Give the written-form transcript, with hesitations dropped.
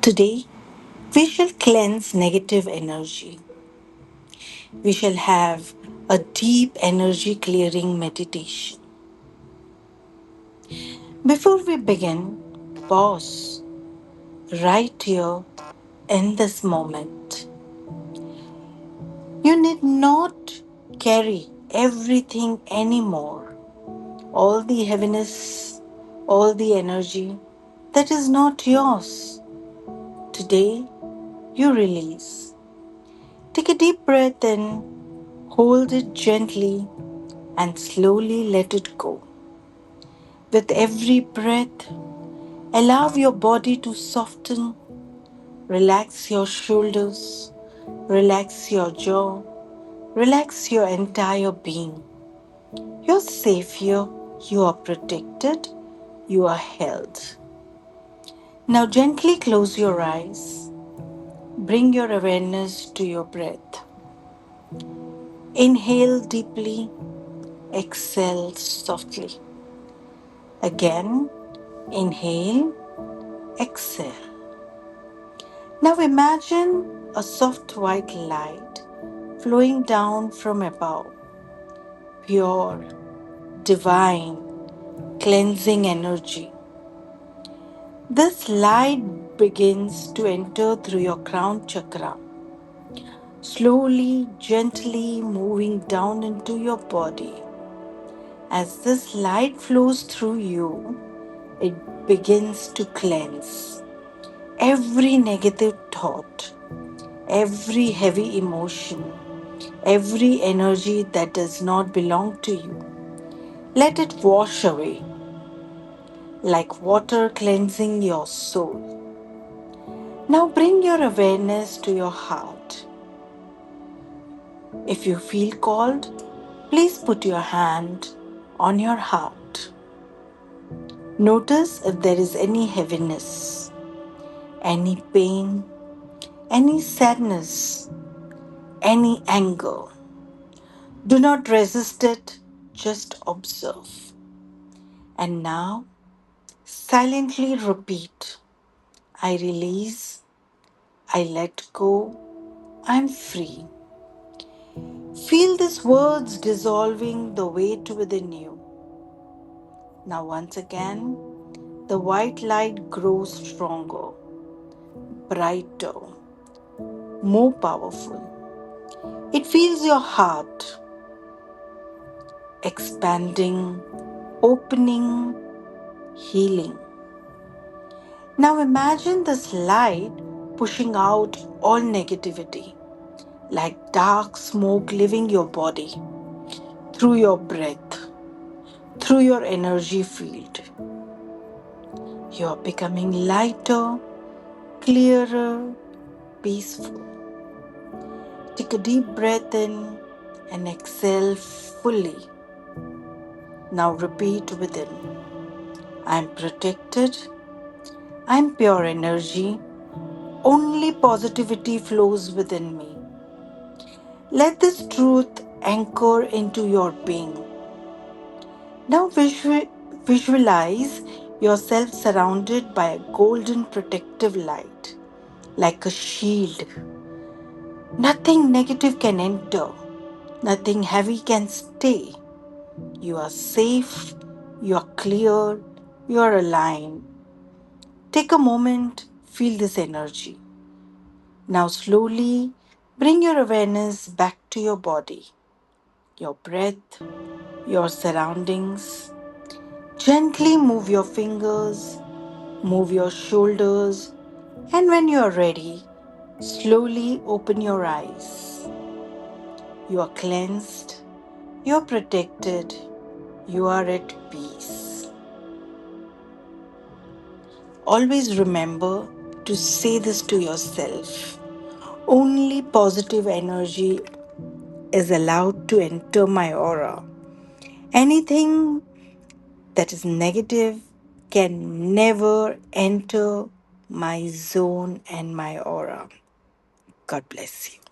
Today, we shall cleanse negative energy. We shall have a deep energy clearing meditation. Before we begin, pause right here in this moment. You need not carry everything anymore. All the heaviness, all the energy that is not yours. Today, you release. Take a deep breath in, hold it gently, and slowly let it go. With every breath, allow your body to soften, relax your shoulders, relax your jaw, relax your entire being. You're safe here, you are protected, you are held. Now, gently close your eyes, bring your awareness to your breath. Inhale deeply, exhale softly. Again, inhale, exhale. Now imagine a soft white light flowing down from above, pure, divine, cleansing energy. This light begins to enter through your crown chakra, slowly, gently moving down into your body. As this light flows through you, it begins to cleanse every negative thought, every heavy emotion, every energy that does not belong to you. Let it wash away like water cleansing your soul. Now bring your awareness to your heart. If you feel called, please put your hand on your heart. Notice if there is any heaviness, any pain, any sadness, any anger. Do not resist it, just observe. And now, silently repeat, I release, I let go, I'm free. Feel these words dissolving the weight within you. Now, once again, the white light grows stronger, brighter, more powerful. It fills your heart, expanding, opening, healing. Now, imagine this light pushing out all negativity, like dark smoke leaving your body, through your breath, through your energy field. You are becoming lighter, clearer, peaceful. Take a deep breath in and exhale fully. Now repeat within. I am protected. I am pure energy. Only positivity flows within me. Let this truth anchor into your being. Now visualize yourself surrounded by a golden protective light, like a shield. Nothing negative can enter, nothing heavy can stay. You are safe, you are clear, you are aligned. Take a moment, feel this energy. Now, slowly bring your awareness back to your body, your breath, your surroundings. Gently move your fingers, move your shoulders, and when you are ready, slowly open your eyes. You are cleansed, you are protected, you are at peace. Always remember to say this to yourself. Only positive energy is allowed to enter my aura. Anything that is negative can never enter my zone and my aura. God bless you.